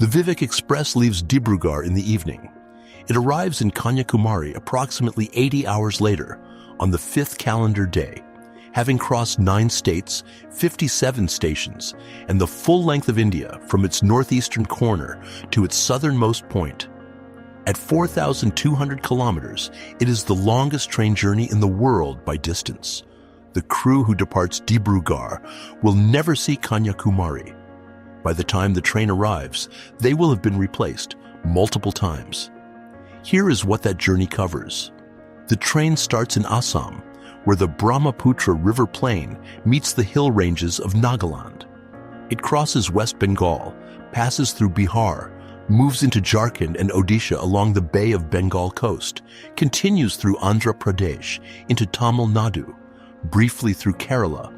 The Vivek Express leaves Dibrugarh in the evening. It arrives in Kanyakumari approximately 80 hours later, on the 5th calendar day, having crossed 9 states, 57 stations, and the full length of India from its northeastern corner to its southernmost point. At 4,200 kilometers, it is the longest train journey in the world by distance. The crew who departs Dibrugarh will never see Kanyakumari. By the time the train arrives, they will have been replaced multiple times. Here is what that journey covers. The train starts in Assam, where the Brahmaputra River plain meets the hill ranges of Nagaland. It crosses West Bengal, passes through Bihar, moves into Jharkhand and Odisha along the Bay of Bengal coast, continues through Andhra Pradesh into Tamil Nadu, briefly through Kerala,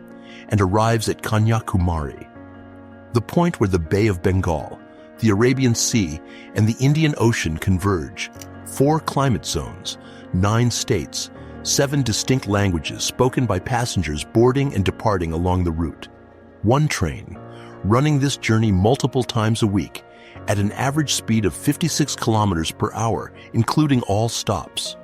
and arrives at Kanyakumari, the point where the Bay of Bengal, the Arabian Sea, and the Indian Ocean converge. 4 climate zones, 9 states, 7 distinct languages spoken by passengers boarding and departing along the route. One train, running this journey multiple times a week at an average speed of 56 kilometers per hour, including all stops.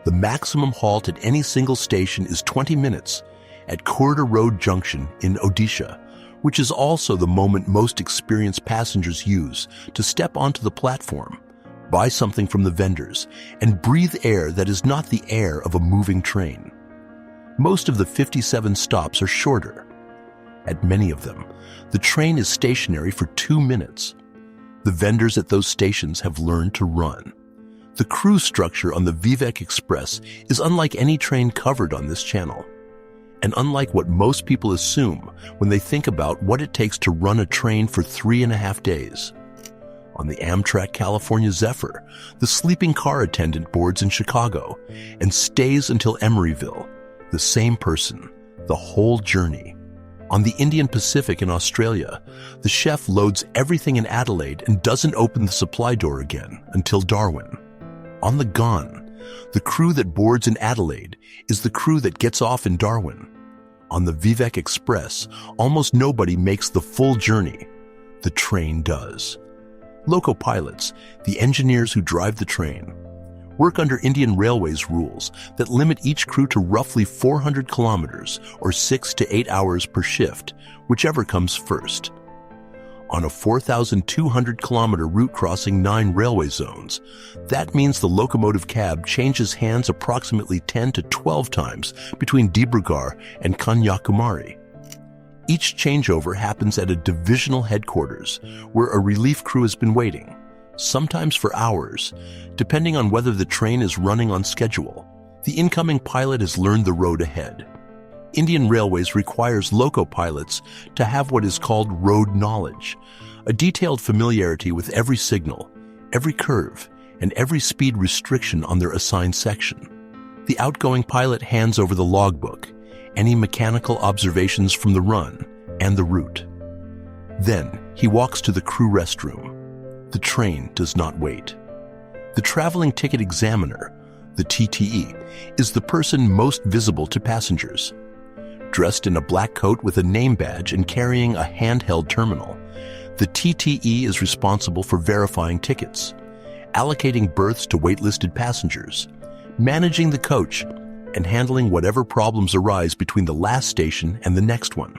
The maximum halt at any single station is 20 minutes at Korda Road Junction in Odisha, which is also the moment most experienced passengers use to step onto the platform, buy something from the vendors, and breathe air that is not the air of a moving train. Most of the 57 stops are shorter. At many of them, the train is stationary for 2 minutes. The vendors at those stations have learned to run. The crew structure on the Vivek Express is unlike any train covered on this channel, and unlike what most people assume when they think about what it takes to run a train for 3.5 days. On the Amtrak California Zephyr, the sleeping car attendant boards in Chicago and stays until Emeryville, the same person, the whole journey. On the Indian Pacific in Australia, the chef loads everything in Adelaide and doesn't open the supply door again until Darwin. On the Gone, the crew that boards in Adelaide is the crew that gets off in Darwin. On the Vivek Express, almost nobody makes the full journey. The train does. Loco pilots, the engineers who drive the train, work under Indian Railways rules that limit each crew to roughly 400 kilometers or 6 to 8 hours per shift, whichever comes first. On a 4,200-kilometer route crossing 9 railway zones, that means the locomotive cab changes hands approximately 10 to 12 times between Dibrugarh and Kanyakumari. Each changeover happens at a divisional headquarters, where a relief crew has been waiting, sometimes for hours, depending on whether the train is running on schedule. The incoming pilot has learned the road ahead. Indian Railways requires loco pilots to have what is called road knowledge, a detailed familiarity with every signal, every curve, and every speed restriction on their assigned section. The outgoing pilot hands over the logbook, any mechanical observations from the run, and the route. Then he walks to the crew restroom. The train does not wait. The traveling ticket examiner, the TTE, is the person most visible to passengers. Dressed in a black coat with a name badge and carrying a handheld terminal, the TTE is responsible for verifying tickets, allocating berths to waitlisted passengers, managing the coach, and handling whatever problems arise between the last station and the next one.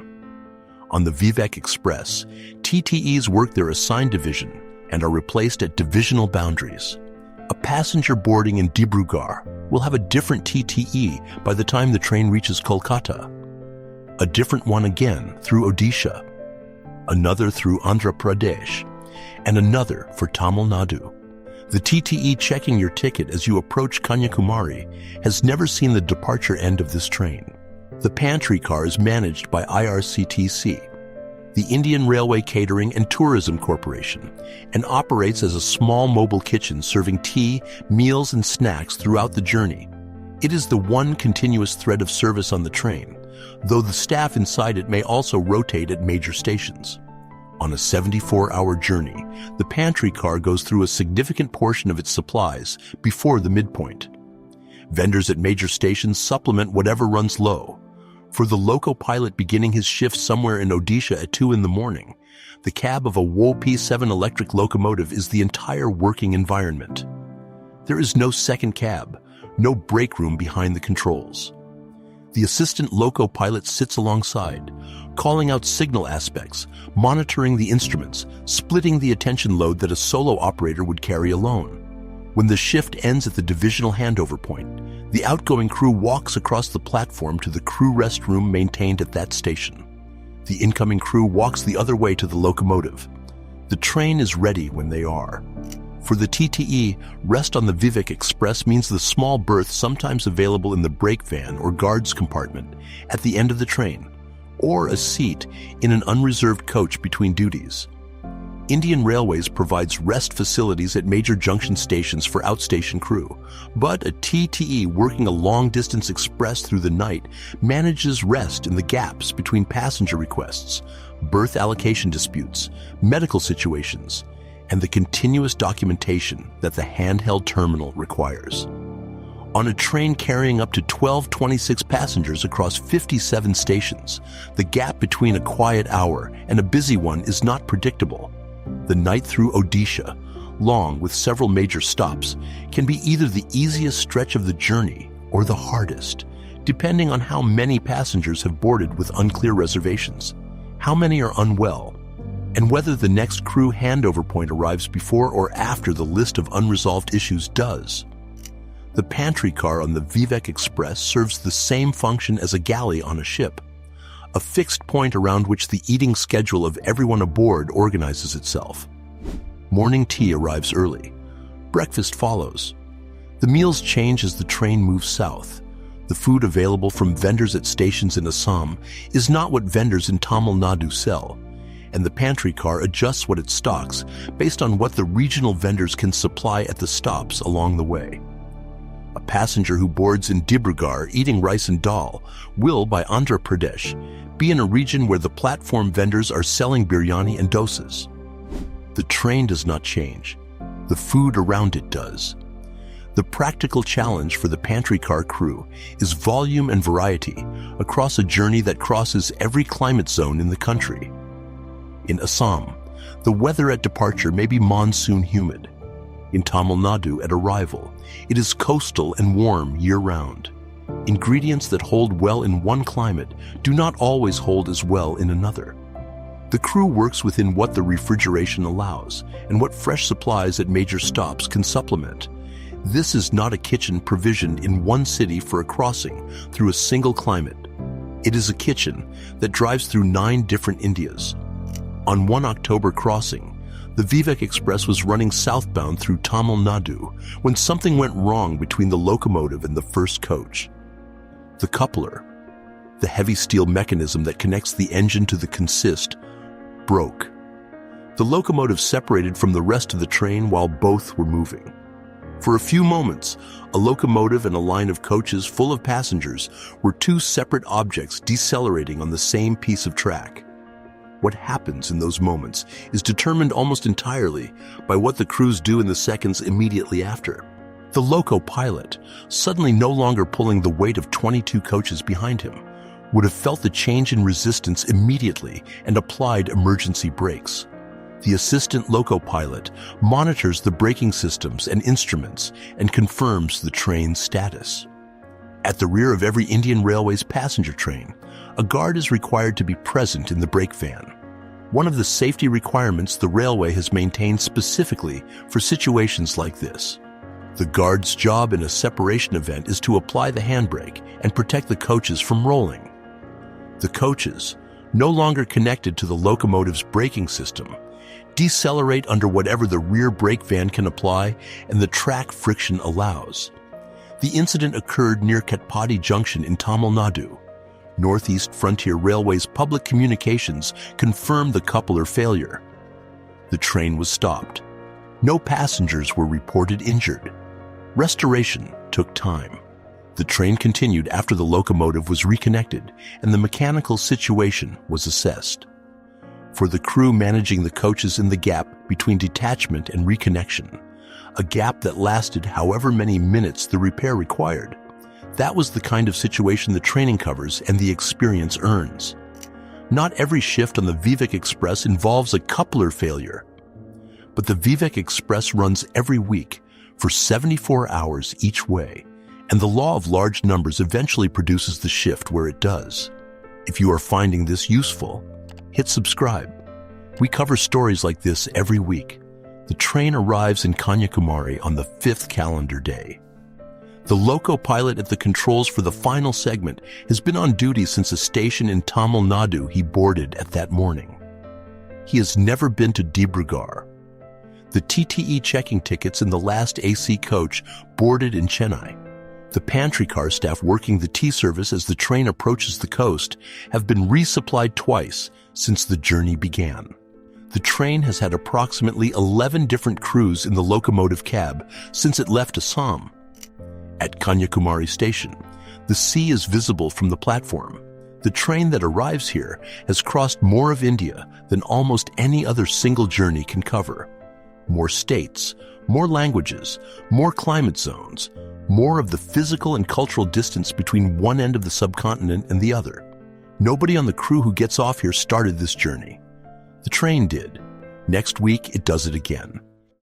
On the Vivek Express, TTEs work their assigned division and are replaced at divisional boundaries. A passenger boarding in Dibrugarh will have a different TTE by the time the train reaches Kolkata, a different one again through Odisha, another through Andhra Pradesh, and another for Tamil Nadu. The TTE checking your ticket as you approach Kanyakumari has never seen the departure end of this train. The pantry car is managed by IRCTC, the Indian Railway Catering and Tourism Corporation, and operates as a small mobile kitchen serving tea, meals, and snacks throughout the journey. It is the one continuous thread of service on the train, though the staff inside it may also rotate at major stations. On a 74-hour journey, the pantry car goes through a significant portion of its supplies before the midpoint. Vendors at major stations supplement whatever runs low. For the loco pilot beginning his shift somewhere in Odisha at 2 in the morning, The cab of a Wo P7 electric locomotive is the entire working environment. There is no second cab, no brake room behind the controls. The assistant loco pilot sits alongside, calling out signal aspects, monitoring the instruments, splitting the attention load that a solo operator would carry alone. When the shift ends at the divisional handover point, the outgoing crew walks across the platform to the crew rest room maintained at that station. The incoming crew walks the other way to the locomotive. The train is ready when they are. For the TTE, rest on the Vivek Express means the small berth sometimes available in the brake van or guards compartment at the end of the train, or a seat in an unreserved coach between duties. Indian Railways provides rest facilities at major junction stations for outstation crew, but a TTE working a long-distance express through the night manages rest in the gaps between passenger requests, berth allocation disputes, medical situations, and the continuous documentation that the handheld terminal requires. On a train carrying up to 1226 passengers across 57 stations, the gap between a quiet hour and a busy one is not predictable. The night through Odisha, long with several major stops, can be either the easiest stretch of the journey or the hardest, depending on how many passengers have boarded with unclear reservations, how many are unwell, and whether the next crew handover point arrives before or after the list of unresolved issues does. The pantry car on the Vivek Express serves the same function as a galley on a ship, a fixed point around which the eating schedule of everyone aboard organizes itself. Morning tea arrives early. Breakfast follows. The meals change as the train moves south. The food available from vendors at stations in Assam is not what vendors in Tamil Nadu sell, and the pantry car adjusts what it stocks based on what the regional vendors can supply at the stops along the way. A passenger who boards in Dibrugarh eating rice and dal will, by Andhra Pradesh, be in a region where the platform vendors are selling biryani and dosas. The train does not change. The food around it does. The practical challenge for the pantry car crew is volume and variety across a journey that crosses every climate zone in the country. In Assam, the weather at departure may be monsoon humid. In Tamil Nadu at arrival, it is coastal and warm year-round. Ingredients that hold well in one climate do not always hold as well in another. The crew works within what the refrigeration allows and what fresh supplies at major stops can supplement. This is not a kitchen provisioned in one city for a crossing through a single climate. It is a kitchen that drives through 9 different Indias. On one October crossing, the Vivek Express was running southbound through Tamil Nadu when something went wrong between the locomotive and the first coach. The coupler, the heavy steel mechanism that connects the engine to the consist, broke. The locomotive separated from the rest of the train while both were moving. For a few moments, a locomotive and a line of coaches full of passengers were 2 separate objects decelerating on the same piece of track. What happens in those moments is determined almost entirely by what the crews do in the seconds immediately after. The loco pilot, suddenly no longer pulling the weight of 22 coaches behind him, would have felt the change in resistance immediately and applied emergency brakes. The assistant loco pilot monitors the braking systems and instruments and confirms the train's status. At the rear of every Indian Railways passenger train, a guard is required to be present in the brake van. One of the safety requirements the railway has maintained specifically for situations like this. The guard's job in a separation event is to apply the handbrake and protect the coaches from rolling. The coaches, no longer connected to the locomotive's braking system, decelerate under whatever the rear brake van can apply and the track friction allows. The incident occurred near Katpadi Junction in Tamil Nadu. Northeast Frontier Railway's public communications confirmed the coupler failure. The train was stopped. No passengers were reported injured. Restoration took time. The train continued after the locomotive was reconnected and the mechanical situation was assessed. For the crew managing the coaches in the gap between detachment and reconnection, a gap that lasted however many minutes the repair required, that was the kind of situation the training covers and the experience earns. Not every shift on the Vivek Express involves a coupler failure, but the Vivek Express runs every week for 74 hours each way, and the law of large numbers eventually produces the shift where it does. If you are finding this useful, hit subscribe. We cover stories like this every week. The train arrives in Kanyakumari on the 5th calendar day. The Loco pilot at the controls for the final segment has been on duty since a station in Tamil Nadu he boarded at that morning. He has never been to Dibrugarh. The TTE checking tickets in the last AC coach boarded in Chennai. The Pantry car staff working the tea service as the train approaches the coast have been resupplied twice since the journey began. The train has had approximately 11 different crews in the locomotive cab since it left Assam. At Kanyakumari station, the sea is visible from the platform. The train that arrives here has crossed more of India than almost any other single journey can cover. More states, more languages, more climate zones, more of the physical and cultural distance between one end of the subcontinent and the other. Nobody on the crew who gets off here started this journey. The train did. Next week, it does it again.